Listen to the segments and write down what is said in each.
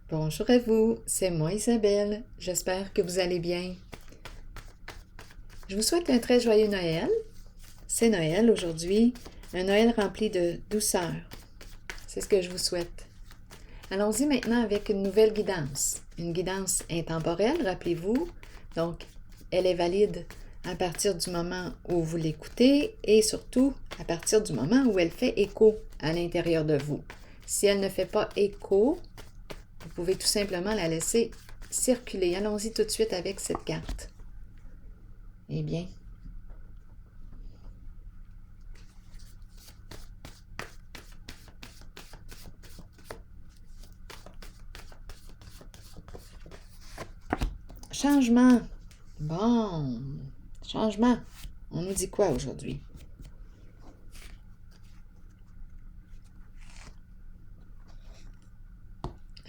Bonjour à vous, c'est moi Isabelle. J'espère que vous allez bien. Je vous souhaite un très joyeux Noël. C'est Noël aujourd'hui, un Noël rempli de douceur. C'est ce que je vous souhaite. Allons-y maintenant avec une nouvelle guidance. Une guidance intemporelle, rappelez-vous. Donc, elle est valide à partir du moment où vous l'écoutez et surtout à partir du moment où elle fait écho à l'intérieur de vous. Si elle ne fait pas écho, vous pouvez tout simplement la laisser circuler. Allons-y tout de suite avec cette carte. Eh bien, changement. Bon, changement. On nous dit quoi aujourd'hui?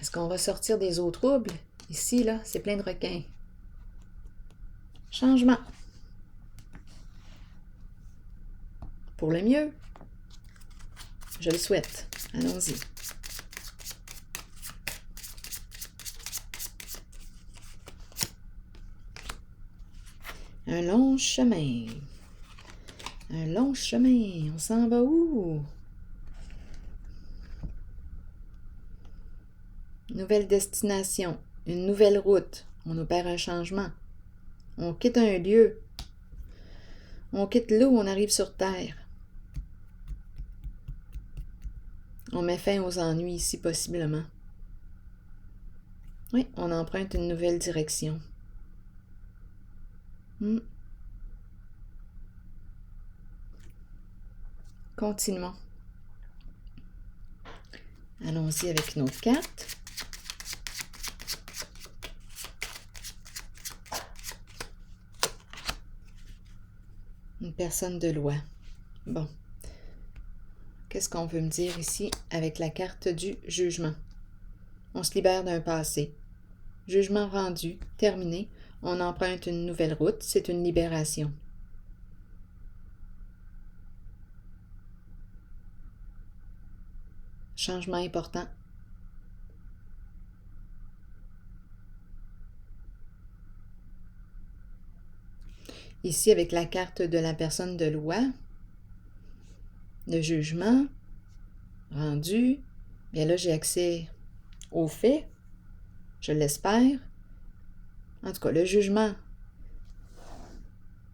Est-ce qu'on va sortir des eaux troubles? Ici, là, c'est plein de requins. Changement. Pour le mieux. Je le souhaite. Allons-y. Un long chemin. Un long chemin. On s'en va où? Nouvelle destination. Une nouvelle route. On opère un changement. On quitte un lieu. On quitte l'eau, on arrive sur terre. On met fin aux ennuis ici, possiblement. Oui, on emprunte une nouvelle direction. Continuons. Allons-y avec une autre carte. Une personne de loi. Bon. Qu'est-ce qu'on veut me dire ici avec la carte du jugement? On se libère d'un passé. Jugement rendu, terminé. On emprunte une nouvelle route. C'est une libération. Changement important. Ici, avec la carte de la personne de loi, le jugement rendu, bien là, j'ai accès aux faits, je l'espère. En tout cas, le jugement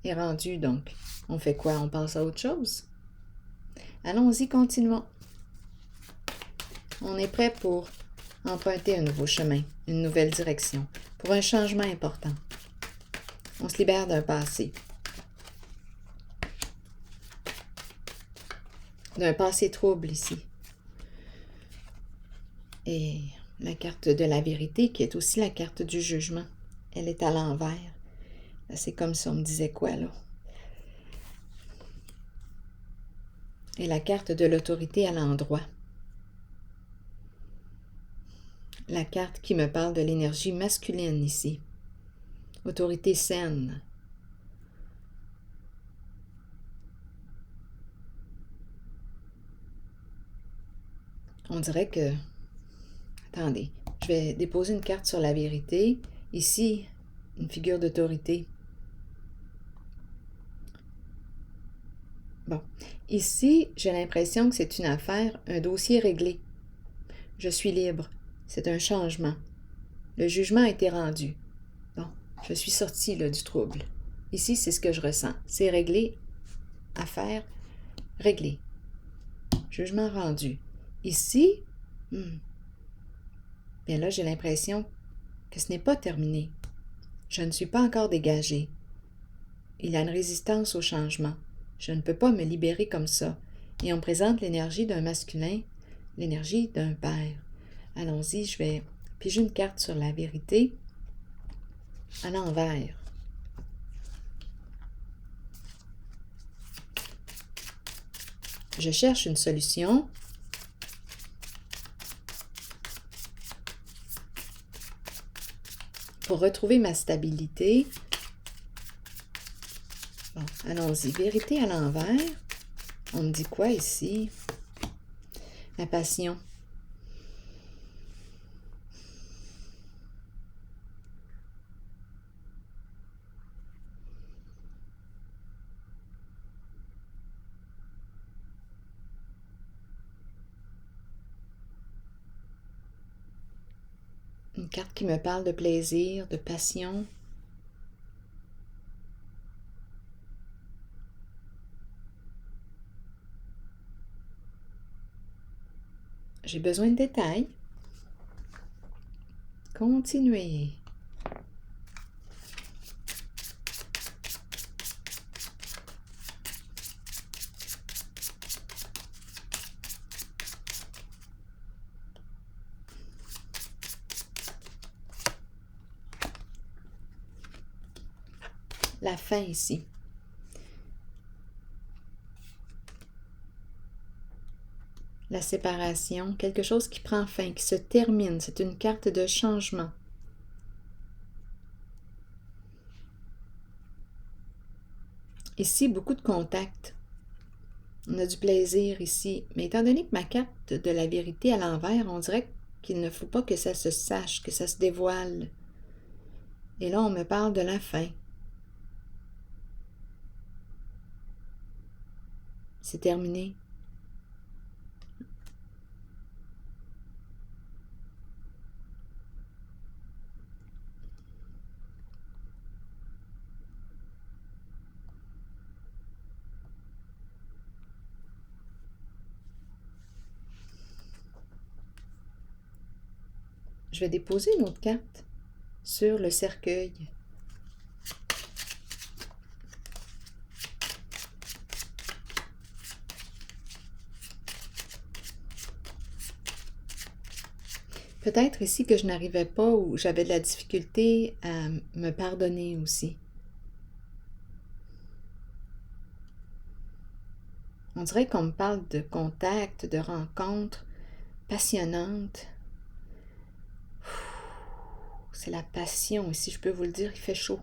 est rendu, donc on fait quoi? On passe à autre chose? Allons-y, continuons. On est prêt pour emprunter un nouveau chemin, une nouvelle direction, pour un changement important. On se libère d'un passé. D'un passé trouble ici. Et la carte de la vérité, qui est aussi la carte du jugement, elle est à l'envers. C'est comme si on me disait quoi, là? Et la carte de l'autorité à l'endroit. La carte qui me parle de l'énergie masculine ici. Autorité saine. On dirait que... Attendez, je vais déposer une carte sur la vérité. Ici, une figure d'autorité. Bon, ici, j'ai l'impression que c'est une affaire, un dossier réglé. Je suis libre. C'est un changement. Le jugement a été rendu. Bon, je suis sortie là, du trouble. Ici, c'est ce que je ressens. C'est réglé, affaire réglée. Jugement rendu. Ici, bien là, j'ai l'impression que ce n'est pas terminé. Je ne suis pas encore dégagée. Il y a une résistance au changement. Je ne peux pas me libérer comme ça. Et on me présente l'énergie d'un masculin, l'énergie d'un père. Allons-y, je vais piger une carte sur la vérité à l'envers. Je cherche une solution. Pour retrouver ma stabilité. Bon, allons-y. Vérité à l'envers. On me dit quoi ici? La passion. Une carte qui me parle de plaisir, de passion. J'ai besoin de détails. Continuez. La fin ici. La séparation, quelque chose qui prend fin, qui se termine. C'est une carte de changement. Ici, beaucoup de contacts. On a du plaisir ici. Mais étant donné que ma carte de la vérité à l'envers, on dirait qu'il ne faut pas que ça se sache, que ça se dévoile. Et là, on me parle de la fin. C'est terminé. Je vais déposer une autre carte sur le cercueil. Peut-être ici que je n'arrivais pas ou j'avais de la difficulté à me pardonner aussi. On dirait qu'on me parle de contact, de rencontres passionnantes. C'est la passion, ici je peux vous le dire, il fait chaud.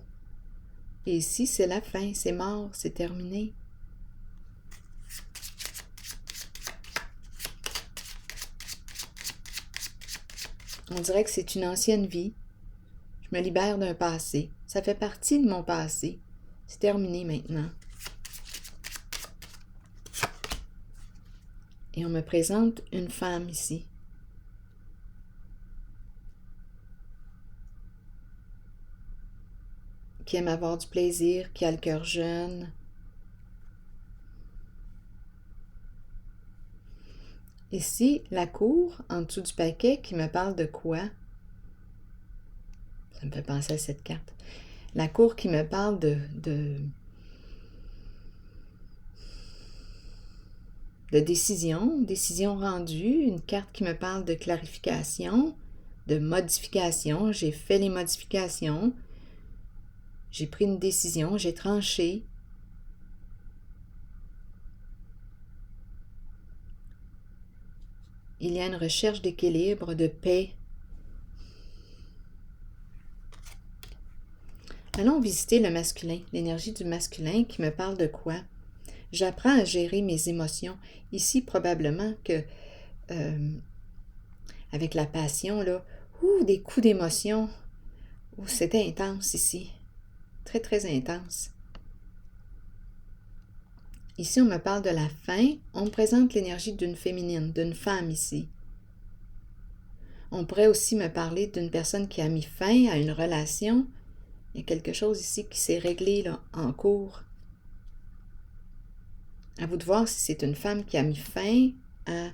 Et ici c'est la fin, c'est mort, c'est terminé. On dirait que c'est une ancienne vie. Je me libère d'un passé. Ça fait partie de mon passé. C'est terminé maintenant. Et on me présente une femme ici. Qui aime avoir du plaisir, qui a le cœur jeune. Ici, la cour, en dessous du paquet, qui me parle de quoi? Ça me fait penser à cette carte. La cour qui me parle de décision rendue, une carte qui me parle de clarification, de modification. J'ai fait les modifications, j'ai pris une décision, j'ai tranché. Il y a une recherche d'équilibre, de paix. Allons visiter le masculin, l'énergie du masculin qui me parle de quoi? J'apprends à gérer mes émotions. Ici, probablement que avec la passion, là, des coups d'émotion. C'était intense ici. Très, très intense. Ici, on me parle de la fin. On me présente l'énergie d'une féminine, d'une femme ici. On pourrait aussi me parler d'une personne qui a mis fin à une relation. Il y a quelque chose ici qui s'est réglé là, en cours. À vous de voir si c'est une femme qui a mis fin à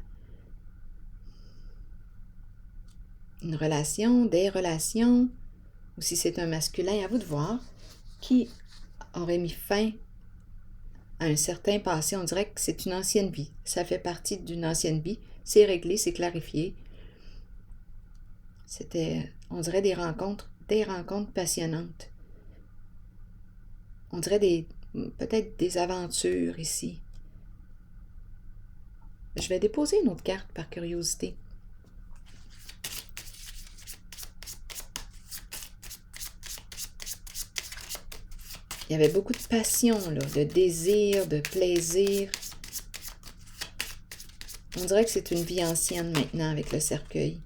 une relation, des relations, ou si c'est un masculin. À vous de voir qui aurait mis fin à un certain passé. On dirait que c'est une ancienne vie. Ça fait partie d'une ancienne vie. C'est réglé, c'est clarifié. C'était, on dirait des rencontres passionnantes. On dirait peut-être des aventures ici. Je vais déposer une autre carte par curiosité. Il y avait beaucoup de passion, là, de désir, de plaisir. On dirait que c'est une vie ancienne maintenant avec le cercueil.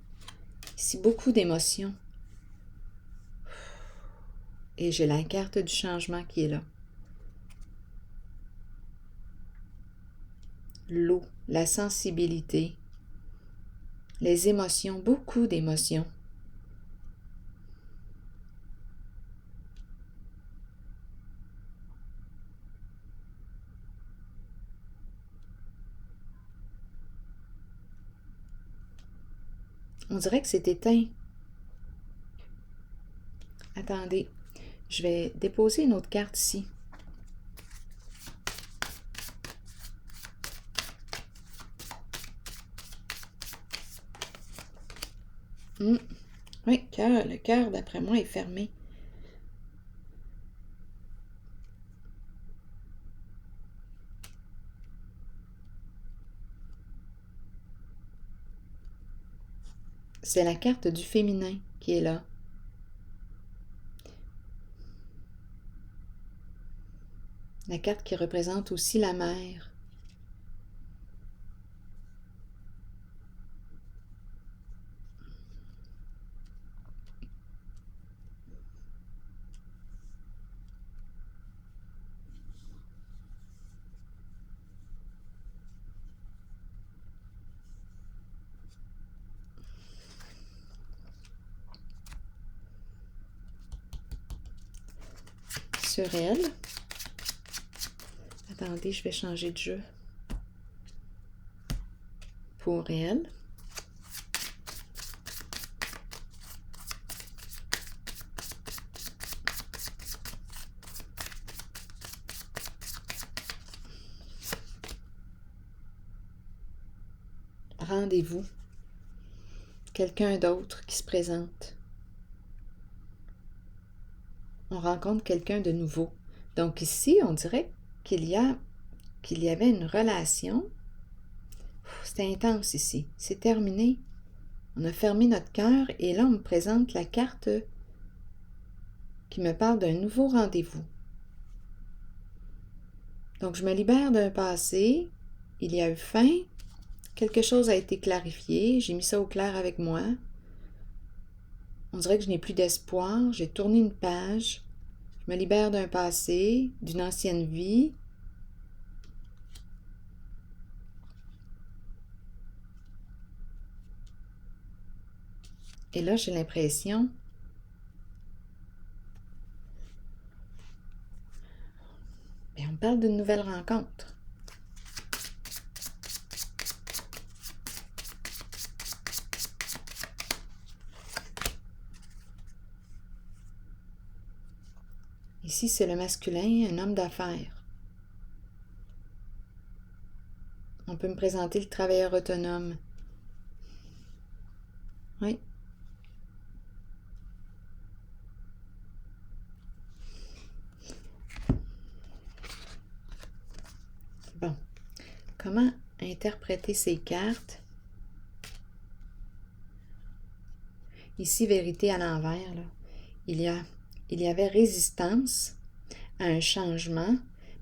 Ici, beaucoup d'émotions. Et j'ai la carte du changement qui est là. L'eau, la sensibilité, les émotions, beaucoup d'émotions. dirait que c'est éteint. Attendez, je vais déposer une autre carte ici. Oui, le cœur, d'après moi, est fermé. C'est la carte du féminin qui est là. La carte qui représente aussi la mère. Sur elle. Attendez, je vais changer de jeu. Pour elle. Rendez-vous. Quelqu'un d'autre qui se présente. On rencontre quelqu'un de nouveau. Donc ici, on dirait qu'il y avait une relation. C'était intense ici. C'est terminé. On a fermé notre cœur et là, on me présente la carte qui me parle d'un nouveau rendez-vous. Donc, je me libère d'un passé. Il y a eu fin. Quelque chose a été clarifié. J'ai mis ça au clair avec moi. On dirait que je n'ai plus d'espoir. J'ai tourné une page. Je me libère d'un passé, d'une ancienne vie. Et là, j'ai l'impression on parle d'une nouvelle rencontre. Ici, c'est le masculin, un homme d'affaires. On peut me présenter le travailleur autonome. Oui. Bon. Comment interpréter ces cartes? Ici, vérité à l'envers, là. Il y avait résistance à un changement,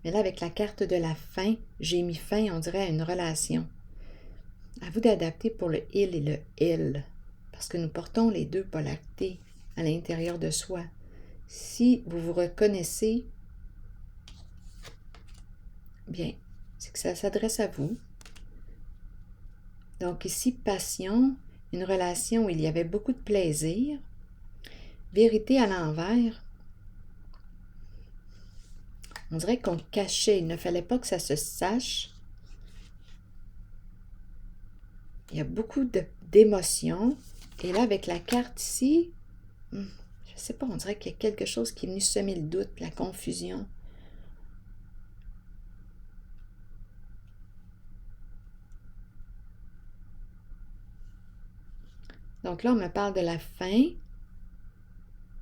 mais là, avec la carte de la fin, j'ai mis fin, on dirait, à une relation. À vous d'adapter pour le il et le elle, parce que nous portons les deux polarités à l'intérieur de soi. Si vous vous reconnaissez, bien, c'est que ça s'adresse à vous. Donc ici, passion, une relation où il y avait beaucoup de plaisir. Vérité à l'envers. On dirait qu'on le cachait. Il ne fallait pas que ça se sache. Il y a beaucoup d'émotions. Et là, avec la carte ici, je ne sais pas, on dirait qu'il y a quelque chose qui est venu semer le doute, la confusion. Donc là, on me parle de la fin.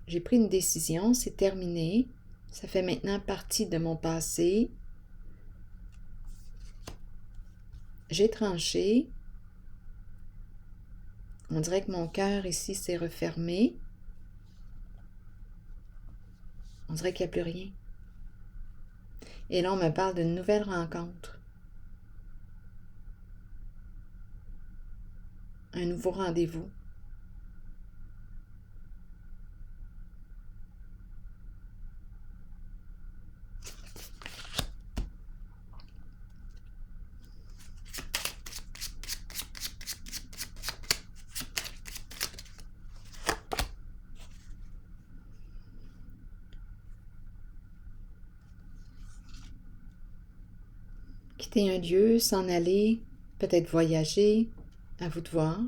J'ai pris une décision, c'est terminé. Ça fait maintenant partie de mon passé. J'ai tranché. On dirait que mon cœur ici s'est refermé. On dirait qu'il n'y a plus rien. Et là, on me parle d'une nouvelle rencontre. Un nouveau rendez-vous. Quitter un lieu, s'en aller, peut-être voyager, à vous de voir.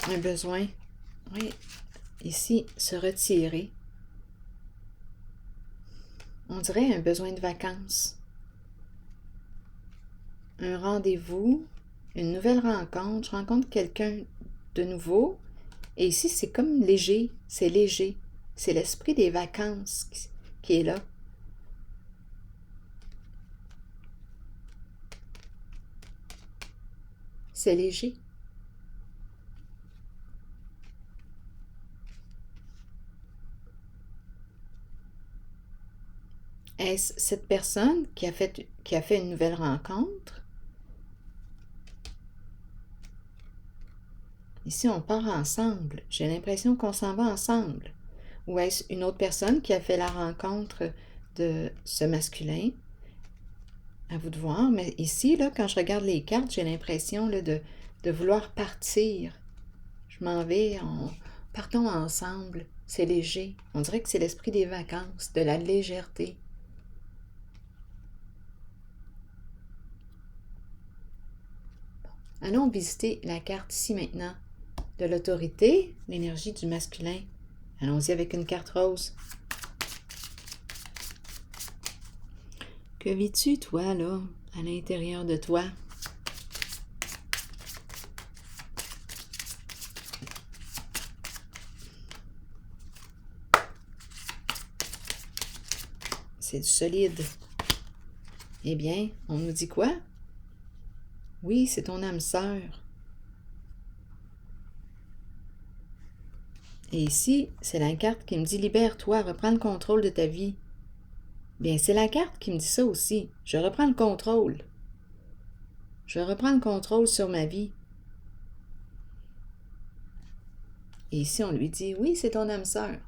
Un besoin. Oui. Ici, se retirer. On dirait un besoin de vacances. Un rendez-vous, une nouvelle rencontre. Je rencontre quelqu'un de nouveau. Et ici, c'est comme léger. C'est léger. C'est l'esprit des vacances qui est là. C'est léger. Est-ce cette personne qui a fait une nouvelle rencontre? Ici, on part ensemble. J'ai l'impression qu'on s'en va ensemble. Ou est-ce une autre personne qui a fait la rencontre de ce masculin? À vous de voir. Mais ici, là, quand je regarde les cartes, j'ai l'impression là, de vouloir partir. Je m'en vais, partons ensemble. C'est léger. On dirait que c'est l'esprit des vacances, de la légèreté. Allons visiter la carte ici maintenant de l'autorité, l'énergie du masculin. Allons-y avec une carte rose. Que vis-tu, toi, là, à l'intérieur de toi? C'est du solide. Eh bien, on nous dit quoi? Oui, c'est ton âme sœur. Et ici, c'est la carte qui me dit « Libère-toi, reprends le contrôle de ta vie ». Bien, c'est la carte qui me dit ça aussi. Je reprends le contrôle. Je reprends le contrôle sur ma vie. Et ici, on lui dit « Oui, c'est ton âme sœur ».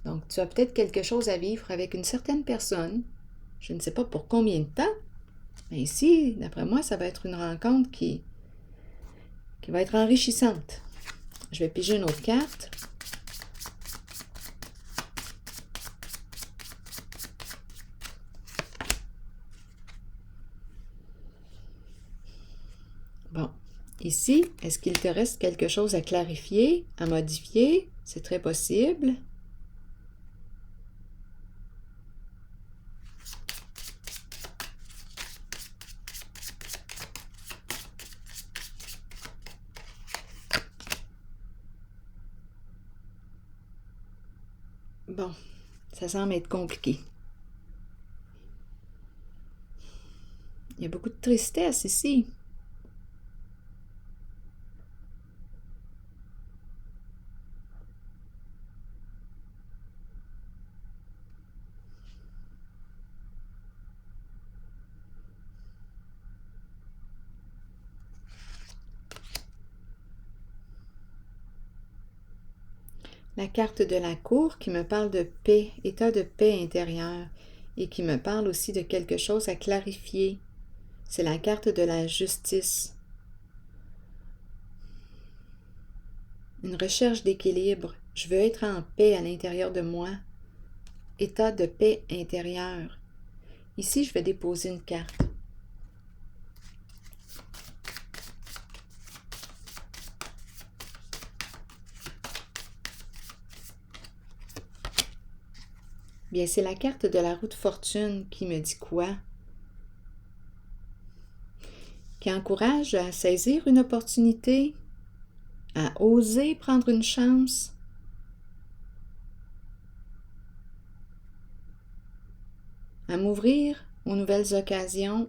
Donc, tu as peut-être quelque chose à vivre avec une certaine personne. Je ne sais pas pour combien de temps. Mais ici, d'après moi, ça va être une rencontre qui va être enrichissante. Je vais piger une autre carte. Bon, ici, est-ce qu'il te reste quelque chose à clarifier, à modifier? C'est très possible. Bon, ça semble être compliqué. Il y a beaucoup de tristesse ici. La carte de la cour qui me parle de paix, état de paix intérieure, et qui me parle aussi de quelque chose à clarifier. C'est la carte de la justice. Une recherche d'équilibre. Je veux être en paix à l'intérieur de moi. État de paix intérieure. Ici, je vais déposer une carte. Bien, c'est la carte de la roue de fortune qui me dit quoi? Qui encourage à saisir une opportunité, à oser prendre une chance, à m'ouvrir aux nouvelles occasions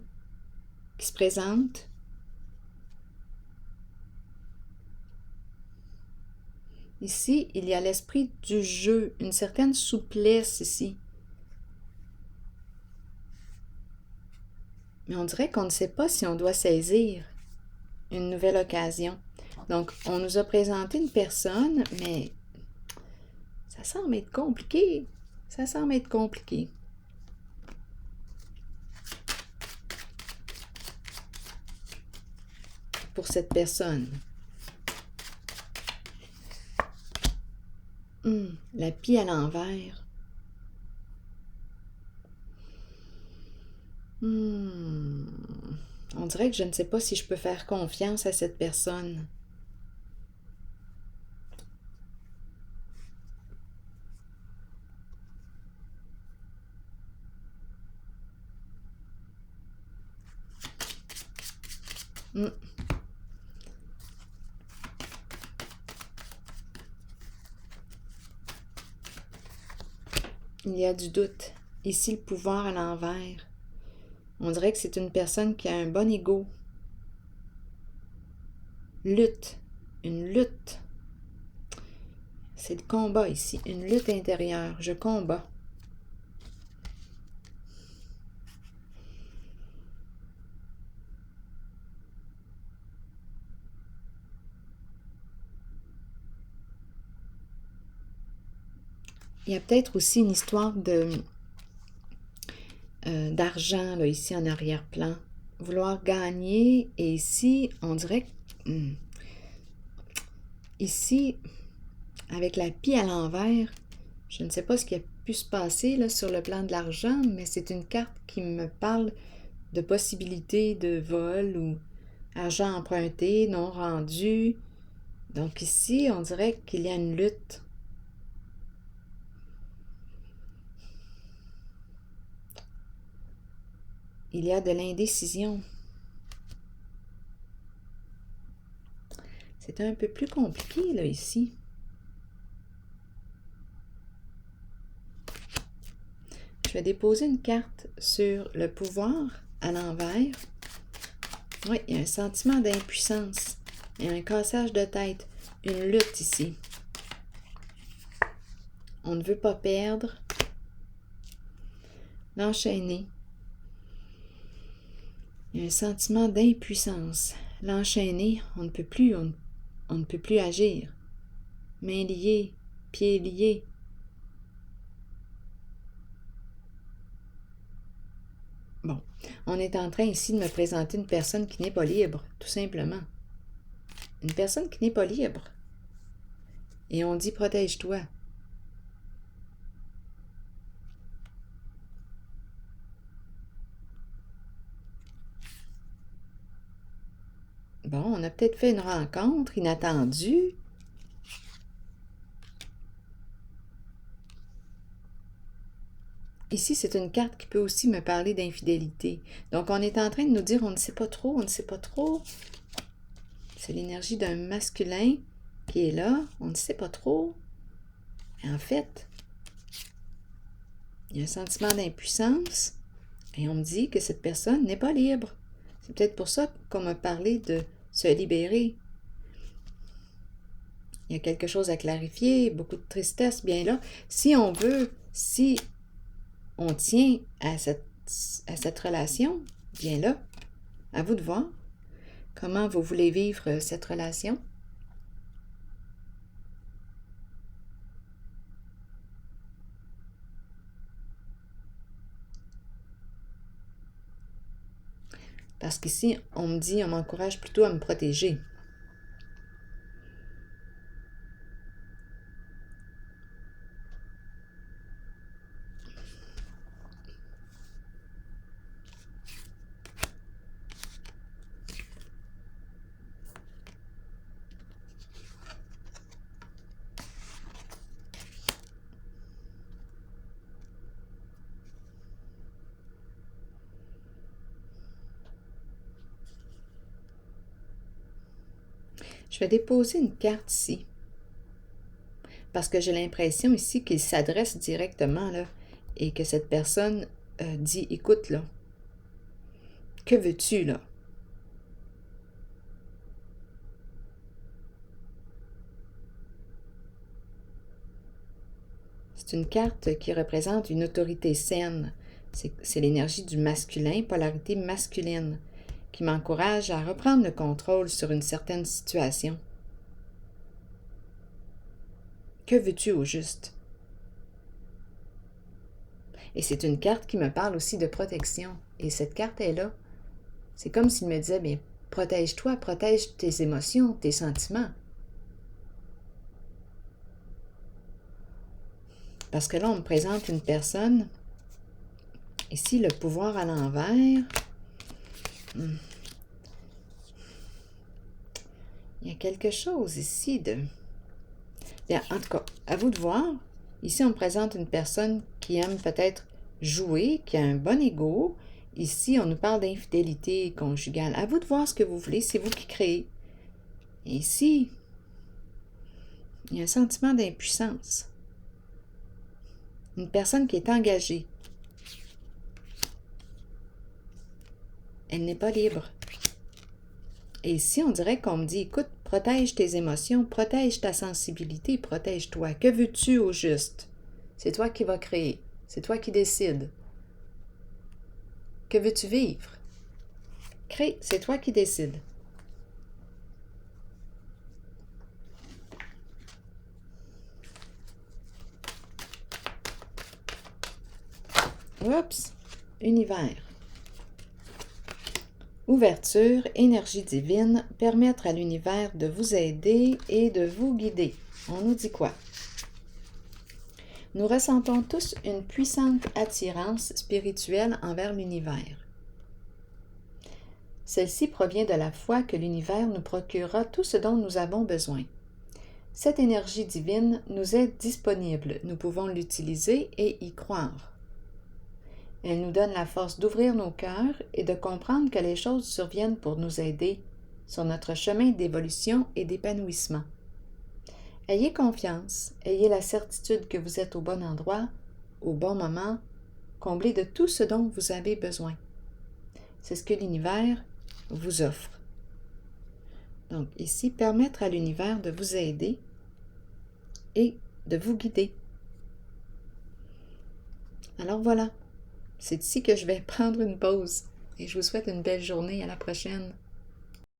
qui se présentent. Ici, il y a l'esprit du jeu, une certaine souplesse ici. Mais on dirait qu'on ne sait pas si on doit saisir une nouvelle occasion. Donc, on nous a présenté une personne, mais ça semble être compliqué. Ça semble être compliqué. Pour cette personne. La pie à l'envers. On dirait que je ne sais pas si je peux faire confiance à cette personne. Hmm. Il y a du doute. Ici, le pouvoir à l'envers. On dirait que c'est une personne qui a un bon ego. Lutte. Une lutte. C'est le combat ici. Une lutte intérieure. Je combats. Il y a peut-être aussi une histoire d'argent là, ici en arrière-plan. Vouloir gagner. Et ici, on dirait que... ici, avec la pie à l'envers, je ne sais pas ce qui a pu se passer là, sur le plan de l'argent, mais c'est une carte qui me parle de possibilités de vol ou argent emprunté, non rendu. Donc ici, on dirait qu'il y a une lutte. Il y a de l'indécision. C'est un peu plus compliqué, là, ici. Je vais déposer une carte sur le pouvoir à l'envers. Oui, il y a un sentiment d'impuissance. Il y a un cassage de tête. Une lutte ici. On ne veut pas perdre. L'enchaîner. Il y a un sentiment d'impuissance. L'enchaîner, on ne peut plus, on ne peut plus agir. Mains liées, pieds liés. Bon, on est en train ici de me présenter une personne qui n'est pas libre, tout simplement. Une personne qui n'est pas libre. Et on dit protège-toi. Bon, on a peut-être fait une rencontre inattendue. Ici, c'est une carte qui peut aussi me parler d'infidélité. Donc, on est en train de nous dire on ne sait pas trop, on ne sait pas trop. C'est l'énergie d'un masculin qui est là. On ne sait pas trop. Et en fait, il y a un sentiment d'impuissance et on me dit que cette personne n'est pas libre. C'est peut-être pour ça qu'on m'a parlé de se libérer. Il y a quelque chose à clarifier, beaucoup de tristesse, bien là. Si on veut, si on tient à cette relation, bien là, à vous de voir comment vous voulez vivre cette relation. Parce qu'ici, on me dit, on m'encourage plutôt à me protéger. Je vais déposer une carte ici. Parce que j'ai l'impression ici qu'il s'adresse directement là et que cette personne dit, écoute là, que veux-tu là? C'est une carte qui représente une autorité saine. C'est l'énergie du masculin, polarité masculine, qui m'encourage à reprendre le contrôle sur une certaine situation. Que veux-tu au juste? Et c'est une carte qui me parle aussi de protection. Et cette carte est là. C'est comme s'il me disait, bien, protège-toi, protège tes émotions, tes sentiments. Parce que là, on me présente une personne. Ici, le pouvoir à l'envers. Il y a quelque chose ici de... Bien, en tout cas, à vous de voir. Ici, on me présente une personne qui aime peut-être jouer, qui a un bon ego Ici, on nous parle d'infidélité conjugale. À vous de voir ce que vous voulez, c'est vous qui créez. Et ici, il y a un sentiment d'impuissance. Une personne qui est engagée. Elle n'est pas libre. Et ici, on dirait qu'on me dit, écoute, protège tes émotions, protège ta sensibilité, protège-toi. Que veux-tu au juste? C'est toi qui vas créer. C'est toi qui décides. Que veux-tu vivre? Crée, c'est toi qui décides. Oups! Univers. Ouverture, énergie divine, permettre à l'univers de vous aider et de vous guider. On nous dit quoi? Nous ressentons tous une puissante attirance spirituelle envers l'univers. Celle-ci provient de la foi que l'univers nous procurera tout ce dont nous avons besoin. Cette énergie divine nous est disponible, nous pouvons l'utiliser et y croire. Elle nous donne la force d'ouvrir nos cœurs et de comprendre que les choses surviennent pour nous aider sur notre chemin d'évolution et d'épanouissement. Ayez confiance, ayez la certitude que vous êtes au bon endroit, au bon moment, comblé de tout ce dont vous avez besoin. C'est ce que l'univers vous offre. Donc ici, permettre à l'univers de vous aider et de vous guider. Alors voilà, c'est ici que je vais prendre une pause et je vous souhaite une belle journée. À la prochaine.